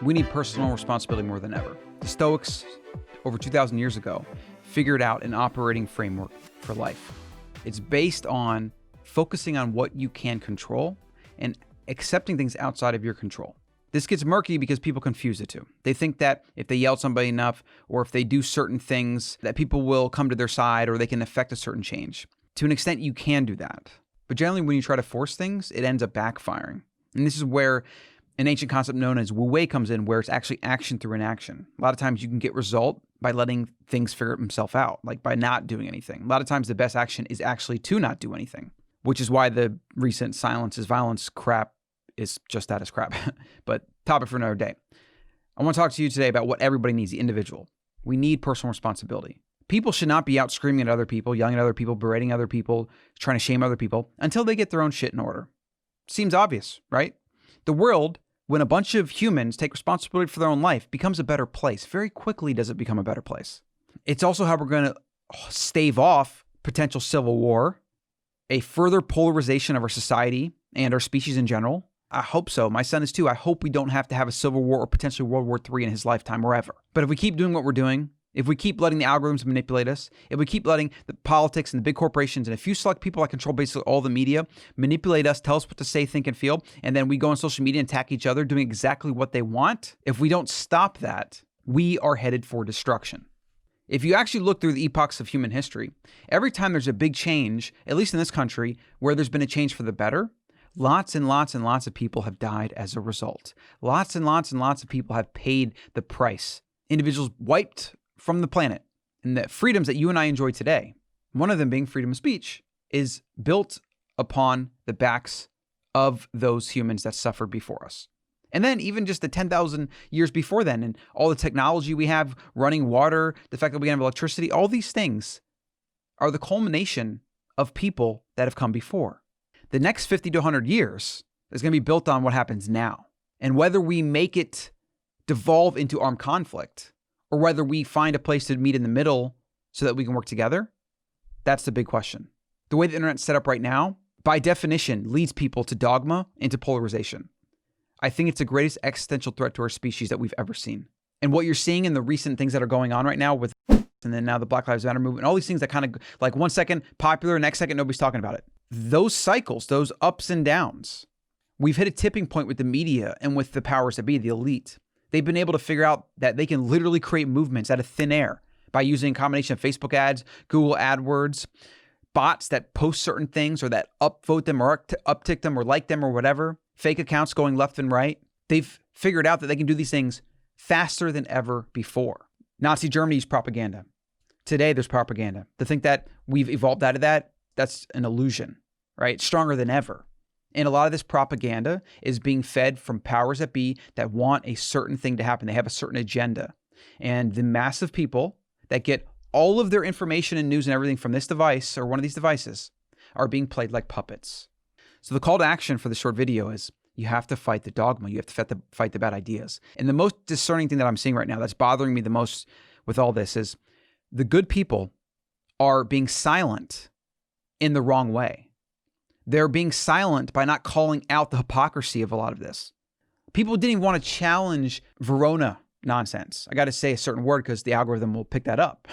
We need personal responsibility more than ever. The Stoics, over 2,000 years ago, figured out an operating framework for life. It's based on focusing on what you can control and accepting things outside of your control. This gets murky because people confuse the two. They think that if they yell at somebody enough or if they do certain things, that people will come to their side or they can affect a certain change. To an extent, you can do that. But generally, when you try to force things, it ends up backfiring. And this is where an ancient concept known as wu wei comes in, where it's actually action through inaction. A lot of times you can get result by letting things figure themselves out, like by not doing anything. A lot of times the best action is actually to not do anything, which is why the recent silence is violence crap is just that, is crap. But topic for another day. I want to talk to you today about what everybody needs, the individual. We need personal responsibility. People should not be out screaming at other people, yelling at other people, berating other people, trying to shame other people until they get their own shit in order. Seems obvious, right? The world, when a bunch of humans take responsibility for their own life, becomes a better place. Very quickly does it become a better place. It's also how we're going to stave off potential civil war, a further polarization of our society and our species in general. I hope so. My son is too. I hope we don't have to have a civil war or potentially World War III in his lifetime or ever. But if we keep doing what we're doing, if we keep letting the algorithms manipulate us, if we keep letting the politics and the big corporations and a few select people that control basically all the media manipulate us, tell us what to say, think, and feel, and then we go on social media and attack each other doing exactly what they want, if we don't stop that, we are headed for destruction. If you actually look through the epochs of human history, every time there's a big change, at least in this country, where there's been a change for the better, lots and lots and lots of people have died as a result. Lots and lots and lots of people have paid the price. Individuals wiped from the planet. And the freedoms that you and I enjoy today, one of them being freedom of speech, is built upon the backs of those humans that suffered before us. And then even just the 10,000 years before then, and all the technology we have, running water, the fact that we have electricity, all these things are the culmination of people that have come before. The next 50 to 100 years is going to be built on what happens now. And whether we make it devolve into armed conflict, or whether we find a place to meet in the middle so that we can work together, that's the big question. The way the internet's set up right now, by definition, leads people to dogma and to polarization. I think it's the greatest existential threat to our species that we've ever seen. And what you're seeing in the recent things that are going on right now with, and then now the Black Lives Matter movement, all these things that kind of, like 1 second popular, next second nobody's talking about it. Those cycles, those ups and downs, we've hit a tipping point with the media and with the powers that be, the elite. They've been able to figure out that they can literally create movements out of thin air by using a combination of Facebook ads, Google AdWords, bots that post certain things or that upvote them or uptick them or like them or whatever, fake accounts going left and right. They've figured out that they can do these things faster than ever before. Nazi Germany used propaganda. Today, there's propaganda. To think that we've evolved out of that, that's an illusion, right? It's stronger than ever. And a lot of this propaganda is being fed from powers that be that want a certain thing to happen. They have a certain agenda. And the mass of people that get all of their information and news and everything from this device or one of these devices are being played like puppets. So the call to action for this short video is you have to fight the dogma. You have to fight the bad ideas. And the most discerning thing that I'm seeing right now that's bothering me the most with all this is the good people are being silent in the wrong way. They're being silent by not calling out the hypocrisy of a lot of this. People didn't even want to challenge Verona nonsense. I got to say a certain word because the algorithm will pick that up.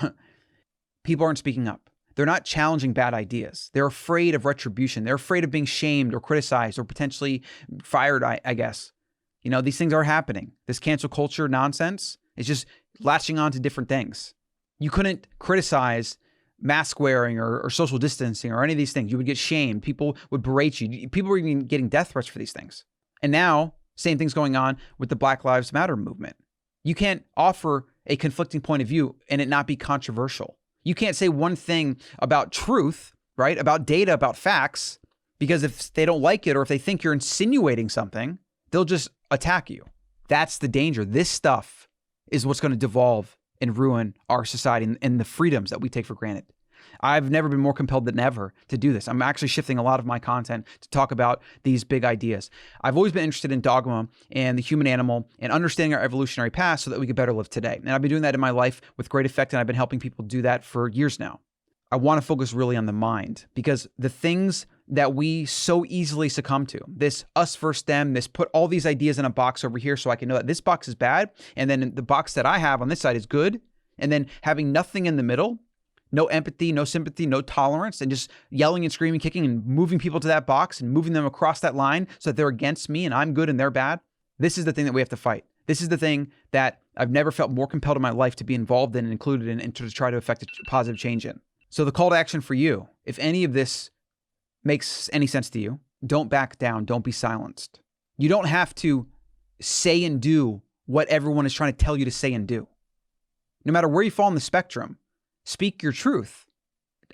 People aren't speaking up. They're not challenging bad ideas. They're afraid of retribution. They're afraid of being shamed or criticized or potentially fired, I guess. You know, these things are happening. This cancel culture nonsense is just latching on to different things. You couldn't criticize mask wearing or social distancing or any of these things. You would get shamed. People would berate you. People were even getting death threats for these things. And now, same thing's going on with the Black Lives Matter movement. You can't offer a conflicting point of view and it not be controversial. You can't say one thing about truth, right? About data, about facts, because if they don't like it or if they think you're insinuating something, they'll just attack you. That's the danger. This stuff is what's going to devolve and ruin our society and the freedoms that we take for granted. I've never been more compelled than ever to do this. I'm actually shifting a lot of my content to talk about these big ideas. I've always been interested in dogma and the human animal and understanding our evolutionary past so that we could better live today. And I've been doing that in my life with great effect, and I've been helping people do that for years now. I want to focus really on the mind because the things that we so easily succumb to. This us versus them, this put all these ideas in a box over here so I can know that this box is bad, and then the box that I have on this side is good, and then having nothing in the middle, no empathy, no sympathy, no tolerance, and just yelling and screaming, kicking and moving people to that box and moving them across that line so that they're against me and I'm good and they're bad. This is the thing that we have to fight. This is the thing that I've never felt more compelled in my life to be involved in and included in and to try to affect a positive change in. So the call to action for you, if any of this makes any sense to you, don't back down. Don't be silenced. You don't have to say and do what everyone is trying to tell you to say and do. No matter where you fall on the spectrum, speak your truth.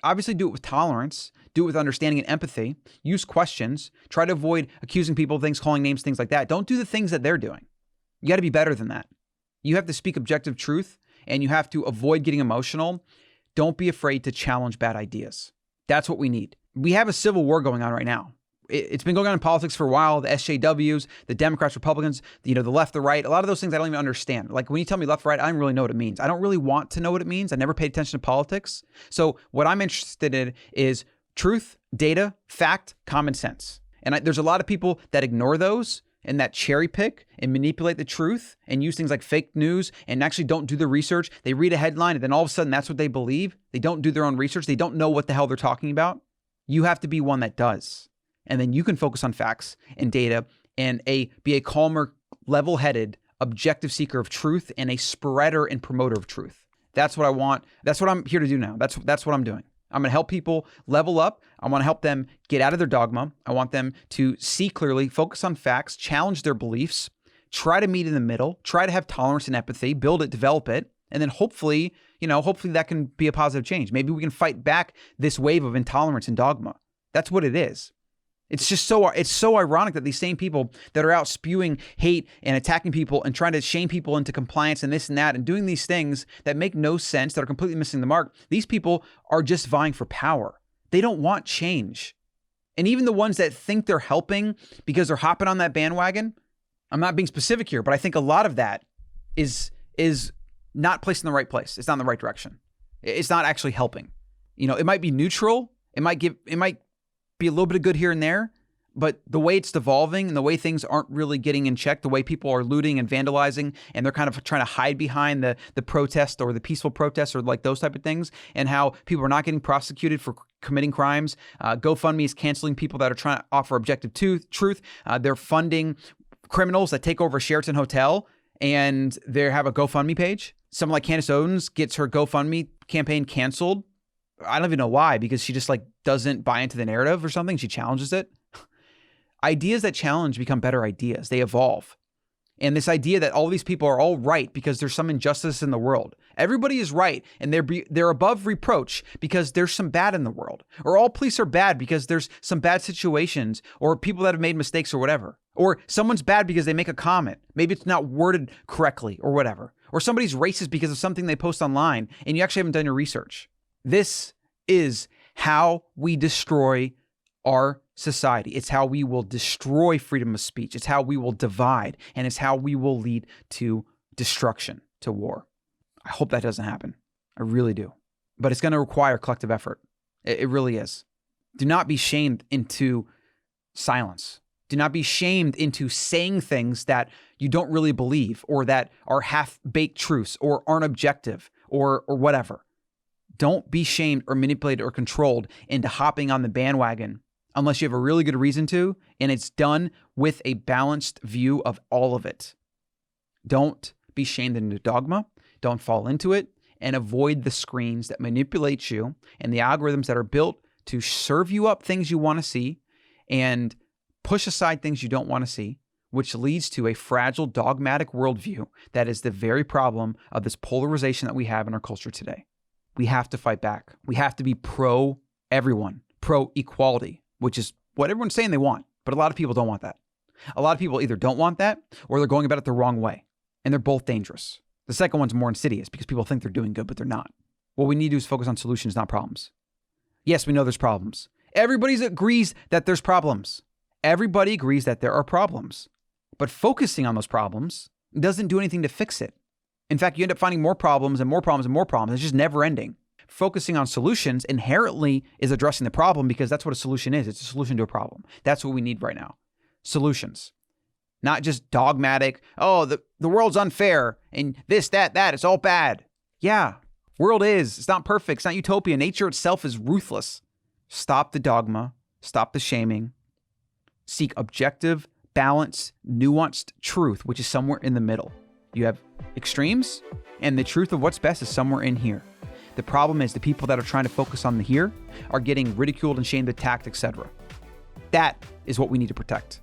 Obviously, do it with tolerance. Do it with understanding and empathy. Use questions. Try to avoid accusing people of things, calling names, things like that. Don't do the things that they're doing. You got to be better than that. You have to speak objective truth, and you have to avoid getting emotional. Don't be afraid to challenge bad ideas. That's what we need. We have a civil war going on right now. It's been going on in politics for a while. The SJWs, the Democrats, Republicans, the left, the right, a lot of those things I don't even understand. Like when you tell me left, right, I don't really know what it means. I don't really want to know what it means. I never paid attention to politics. So what I'm interested in is truth, data, fact, common sense. And there's a lot of people that ignore those and that cherry pick and manipulate the truth and use things like fake news and actually don't do the research. They read a headline and then all of a sudden that's what they believe. They don't do their own research. They don't know what the hell they're talking about. You have to be one that does. And then you can focus on facts and data and be a calmer, level-headed, objective seeker of truth and a spreader and promoter of truth. That's what I want. That's what I'm here to do now. That's what I'm doing. I'm going to help people level up. I want to help them get out of their dogma. I want them to see clearly, focus on facts, challenge their beliefs, try to meet in the middle, try to have tolerance and empathy, build it, develop it. And then hopefully that can be a positive change. Maybe we can fight back this wave of intolerance and dogma. That's what it is. It's just so ironic that these same people that are out spewing hate and attacking people and trying to shame people into compliance and this and that and doing these things that make no sense, that are completely missing the mark, these people are just vying for power. They don't want change. And even the ones that think they're helping because they're hopping on that bandwagon, I'm not being specific here, but I think a lot of that is not placed in the right place. It's not in the right direction. It's not actually helping. It might be neutral. It might be a little bit of good here and there, but the way it's devolving and the way things aren't really getting in check, the way people are looting and vandalizing and they're kind of trying to hide behind the protest or the peaceful protest or like those type of things, and how people are not getting prosecuted for committing crimes. GoFundMe is canceling people that are trying to offer objective truth. They're funding criminals that take over a Sheraton hotel and they have a GoFundMe page. Someone like Candace Owens gets her GoFundMe campaign canceled. I don't even know why, because she just doesn't buy into the narrative or something. She challenges it. Ideas that challenge become better ideas. They evolve. And this idea that all these people are all right because there's some injustice in the world. Everybody is right and they're above reproach because there's some bad in the world. Or all police are bad because there's some bad situations or people that have made mistakes or whatever. Or someone's bad because they make a comment. Maybe it's not worded correctly or whatever. Or somebody's racist because of something they post online and you actually haven't done your research. This is how we destroy our society. It's how we will destroy freedom of speech. It's how we will divide, and it's how we will lead to destruction, to war. I hope that doesn't happen. I really do. But it's going to require collective effort. It really is. Do not be shamed into silence. Do not be shamed into saying things that you don't really believe or that are half-baked truths or aren't objective or whatever. Don't be shamed or manipulated or controlled into hopping on the bandwagon unless you have a really good reason to, and it's done with a balanced view of all of it. Don't be shamed into dogma. Don't fall into it, and avoid the screens that manipulate you and the algorithms that are built to serve you up things you want to see and push aside things you don't want to see, which leads to a fragile, dogmatic worldview that is the very problem of this polarization that we have in our culture today. We have to fight back. We have to be pro everyone, pro equality, which is what everyone's saying they want. But a lot of people don't want that. A lot of people either don't want that or they're going about it the wrong way. And they're both dangerous. The second one's more insidious because people think they're doing good, but they're not. What we need to do is focus on solutions, not problems. Yes, we know there's problems. Everybody agrees that there's problems. Everybody agrees that there are problems. But focusing on those problems doesn't do anything to fix it. In fact, you end up finding more problems and more problems and more problems. It's just never ending. focusing on solutions inherently is addressing the problem, because that's what a solution is. It's a solution to a problem. That's what we need right now. Solutions. Not just dogmatic, oh, the world's unfair and this, that, it's all bad. Yeah, world is. It's not perfect. It's not utopia. Nature itself is ruthless. Stop the dogma. Stop the shaming. Seek objective, balanced, nuanced truth, which is somewhere in the middle. You have extremes, and the truth of what's best is somewhere in here. The problem is the people that are trying to focus on the here are getting ridiculed and shamed, attacked, etc. That is what we need to protect.